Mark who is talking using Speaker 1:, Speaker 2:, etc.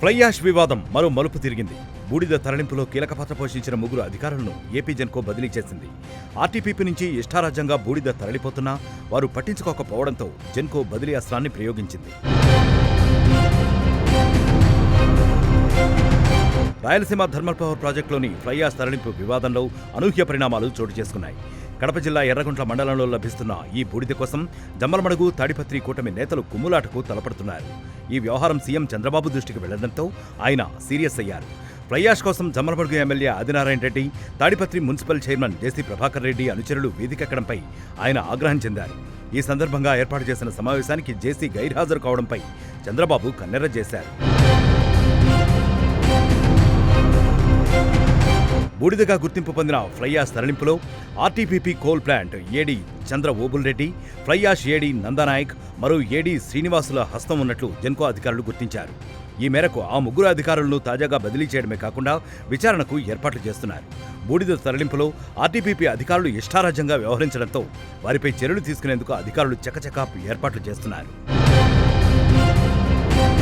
Speaker 1: Fly ash వివాదం మరో మలుపు తిరిగింది. బూడిద తరలింపులో కీలక పాత్ర పోషించిన ముగ్గురు అధికారులను ఏపీ జెన్కో బదిలీ చేసింది. ఆర్టీపీపీ నుంచి ఇష్టారాజ్యంగా బూడిద తరలిపోతున్నా వారు పట్టించుకోకపోవడంతో జెన్కో బదిలీ అస్త్రాన్ని ప్రయోగించింది. రాయలసీమ థర్మల్ పవర్ ప్రాజెక్టులోని ఫ్లై యాష్ తరలింపు వివాదంలో అనూహ్య పరిణామాలు చోటు చేసుకున్నాయి. కడప జిల్లా ఎర్రగుంట్ల మండలంలో లభిస్తున్న ఈ బూడిద కోసం జమ్మలమడుగు, తాడిపత్రి కూటమి నేతలు కుమ్ములాటకు తలపడుతున్నారు. ఈ వ్యవహారం సీఎం చంద్రబాబు దృష్టికి వెళ్లడంతో ఆయన సీరియస్ అయ్యారు. ఫ్లై యాష్ కోసం Jammalamadugu MLA Adinarayana Reddy, Tadipatri municipal chairman JC Prabhakar Reddy అనుచరులు వేదికెక్కడంపై ఆయన ఆగ్రహం చెందారు. ఈ సందర్భంగా ఏర్పాటు చేసిన సమావేశానికి జేసీ గైర్హాజరు కావడంపై చంద్రబాబు కన్నెర్ర చేశారు. బూడిదగా గుర్తింపు పొందిన ఫ్లై యాష్ తరలింపులో RTPP coal plant AD Chandra Obul Reddy, fly ash AD Nandanayak, మరో ఏడీ శ్రీనివాసుల హస్తం ఉన్నట్లు జెన్కో అధికారులు గుర్తించారు. ఈ మేరకు ఆ ముగ్గురు అధికారులను తాజాగా బదిలీ చేయడమే కాకుండా విచారణకు ఏర్పాట్లు చేస్తున్నారు. బూడిద తరలింపులో ఆర్టీపీపీ అధికారులు ఇష్టారాజ్యంగా వ్యవహరించడంతో వారిపై చర్యలు తీసుకునేందుకు అధికారులు చకచకా ఏర్పాట్లు చేస్తున్నారు.